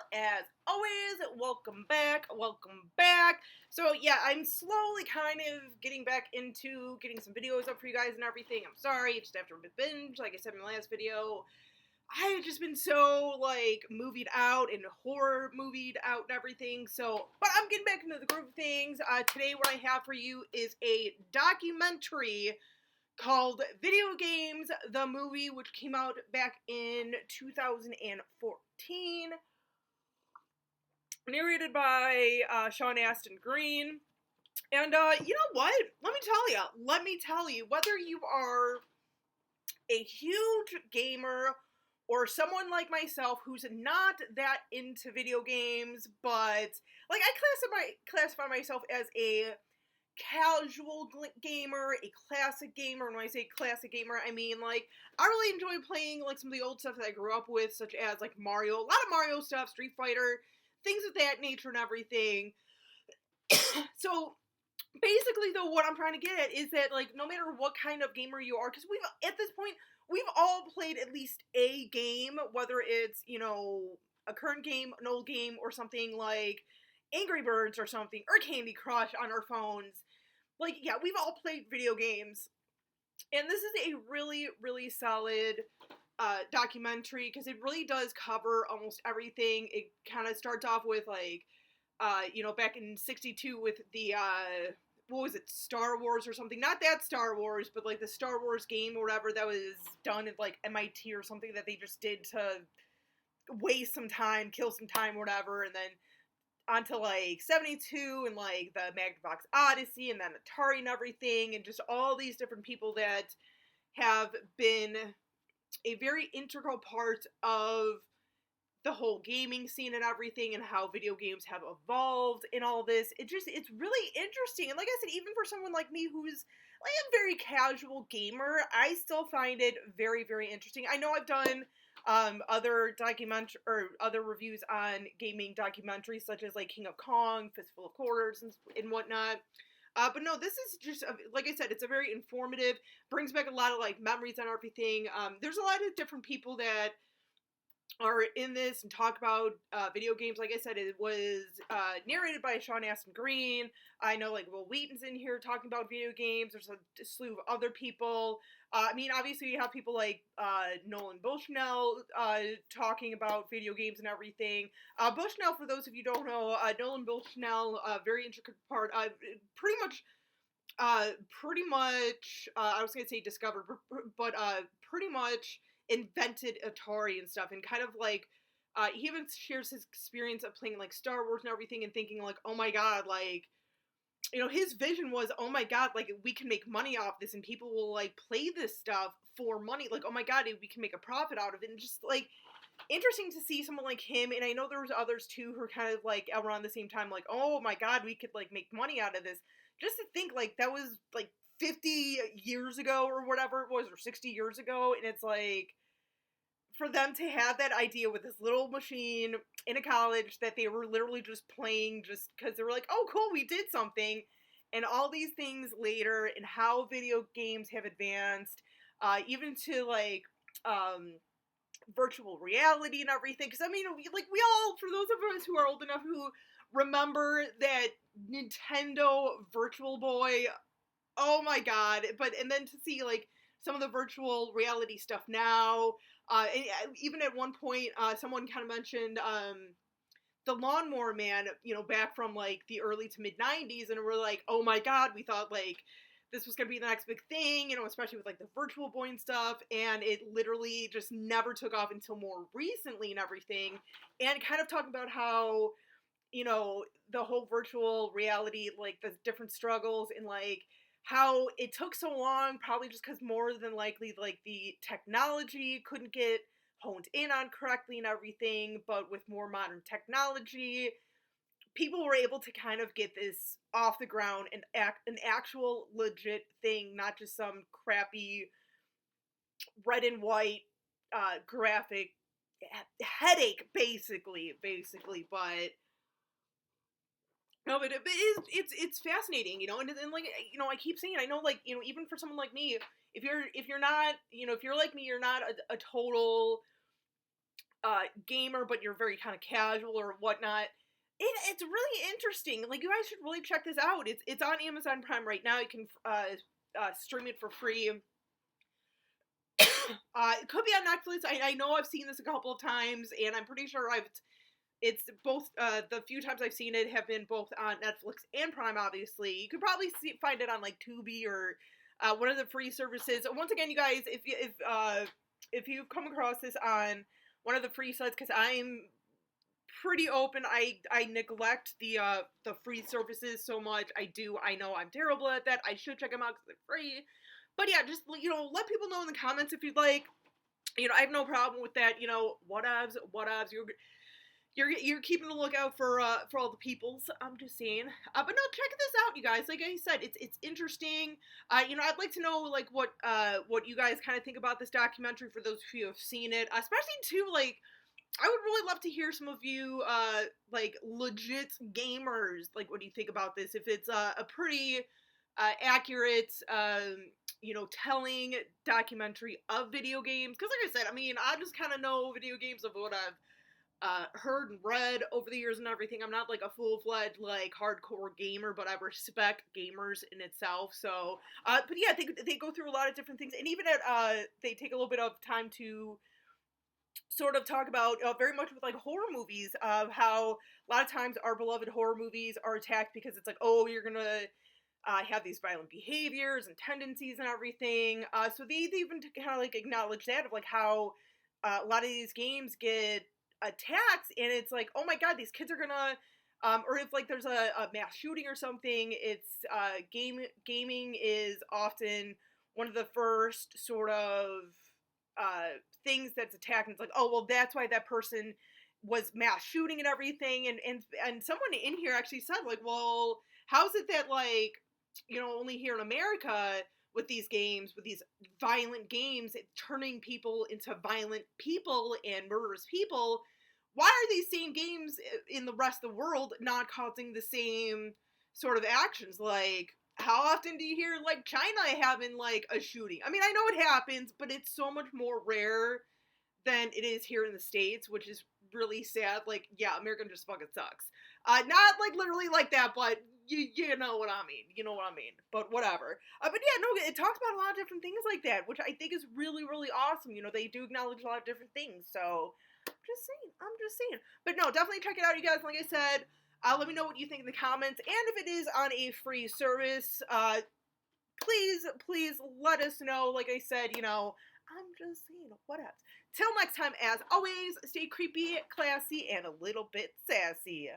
Well, as always, welcome back, welcome back. So yeah, I'm slowly kind of getting back into getting some videos up for you guys and everything. I'm sorry, just after a binge, like I said in my last video, I've just been so, like, movied out and horror movied out and everything, so, but I'm getting back into the groove of things. Today what I have for you is a documentary called Video Games, the movie, which came out back in 2014, narrated by Sean Astin Green. And you know what? Let me tell you, whether you are a huge gamer or someone like myself who's not that into video games, but like I classify myself as a casual gamer, a classic gamer. And when I say classic gamer, I mean like I really enjoy playing like some of the old stuff that I grew up with, such as like Mario, a lot of Mario stuff, Street Fighter, things of that nature and everything. So basically though, what I'm trying to get at is that like no matter what kind of gamer you are, because at this point we've all played at least a game, whether it's, you know, a current game, an old game, or something like Angry Birds or something, or Candy Crush on our phones. Like, yeah, we've all played video games. And this is a really, really solid documentary because it really does cover almost everything. It kind of starts off with, like, you know, back in 62 with the, what was it, Star Wars or something? Not that Star Wars, but, like, the Star Wars game or whatever that was done at, like, MIT or something that they just did to waste some time, kill some time, whatever, and then onto like 72 and like the Magnavox Odyssey and then Atari and everything, and just all these different people that have been a very integral part of the whole gaming scene and everything, and how video games have evolved in all this. It's really interesting. And like I said, even for someone like me who's like a very casual gamer, I still find it very, very interesting. I know I've done other other reviews on gaming documentaries, such as like King of Kong, Fistful of Quarters, and whatnot. But no, this is just, like I said, it's a very informative, brings back a lot of like memories and everything. There's a lot of different people that are in this and talk about video games. Like I said, it was narrated by Sean Astin Green. I know like Will Wheaton's in here talking about video games. There's a slew of other people. I mean, obviously you have people like Nolan Bushnell talking about video games and everything. Bushnell, for those of you who don't know, Nolan Bushnell, very intricate part, pretty much, I was going to say discovered, but pretty much invented Atari and stuff, and kind of like, he even shares his experience of playing like Star Wars and everything, and thinking like, oh my god, like, you know, his vision was, oh my god, like, we can make money off this, and people will like play this stuff for money, like, oh my god, we can make a profit out of it, and just like, interesting to see someone like him. And I know there was others too who are kind of like around the same time, like, oh my god, we could like make money out of this. Just to think like that was like 50 years ago or whatever it was, or 60 years ago, and it's like, for them to have that idea with this little machine in a college that they were literally just playing just because they were like, oh cool, we did something, and all these things later, and how video games have advanced, even to like virtual reality and everything. Because I mean, we all, for those of us who are old enough who remember that Nintendo Virtual Boy, oh my god. And then to see like some of the virtual reality stuff now, and even at one point someone kind of mentioned the Lawnmower Man, you know, back from like the early to mid 90s, and we're like, oh my god, we thought like this was going to be the next big thing, you know, especially with like the Virtual Boy and stuff, and it literally just never took off until more recently and everything. And kind of talking about how, you know, the whole virtual reality, like the different struggles, and like how it took so long, probably just because more than likely like the technology couldn't get honed in on correctly and everything, but with more modern technology, people were able to kind of get this off the ground and an actual legit thing, not just some crappy red and white graphic headache, basically. But no, but it's fascinating, you know, and like, you know, I keep saying, I know, like, you know, even for someone like me, if you're not, you know, if you're like me, you're not a total gamer, but you're very kind of casual or whatnot. It's really interesting. Like, you guys should really check this out. It's on Amazon Prime right now. You can stream it for free. It could be on Netflix. I know I've seen this a couple of times, and I'm pretty sure it's both, the few times I've seen it have been both on Netflix and Prime, obviously. You could probably find it on, like, Tubi or one of the free services. Once again, you guys, if you've come across this on one of the free sites, because I'm pretty open, I neglect the free services so much. I know I'm terrible at that. I should check them out because they're free. But yeah, just, let people know in the comments if you'd like. I have no problem with that. Whatevs. You're keeping a lookout for all the peoples. I'm just saying. But no, check this out, you guys. Like I said, it's interesting. I'd like to know, like, what you guys kind of think about this documentary, for those of you who have seen it, especially too, like, I would really love to hear some of you, like, legit gamers, like, what do you think about this? If it's a pretty accurate, telling documentary of video games. Because, like I said, I mean, I just kind of know video games of what I've heard and read over the years and everything. I'm not, like, a full-fledged, like, hardcore gamer, but I respect gamers in itself. So, but yeah, they go through a lot of different things. And even they take a little bit of time to sort of talk about, very much with, like, horror movies, of how a lot of times our beloved horror movies are attacked because it's like, oh, you're gonna have these violent behaviors and tendencies and everything. So they even kind of, like, acknowledge that, of, like, how a lot of these games get attacked, and it's like, oh my god, these kids are gonna, or if, like, there's a mass shooting or something, it's gaming is often one of the first sort of things that's attacked, and it's like, oh, well, that's why that person was mass shooting and everything. And someone in here actually said, like, well, how's it that, like, only here in America, with these games, with these violent games, turning people into violent people and murderous people, why are these same games in the rest of the world not causing the same sort of actions? Like, how often do you hear, like, China having, like, a shooting? I mean, I know it happens, but it's so much more rare than it is here in the States, which is really sad. Like, yeah, America just fucking sucks. Not, like, literally like that, but you know what I mean. You know what I mean. But whatever. But yeah, no, it talks about a lot of different things like that, which I think is really, really awesome. They do acknowledge a lot of different things. So, I'm just saying. But no, definitely check it out, you guys. Like I said, let me know what you think in the comments. And if it is on a free service, please let us know. Like I said, I'm just saying, what else? Till next time, as always, stay creepy, classy, and a little bit sassy.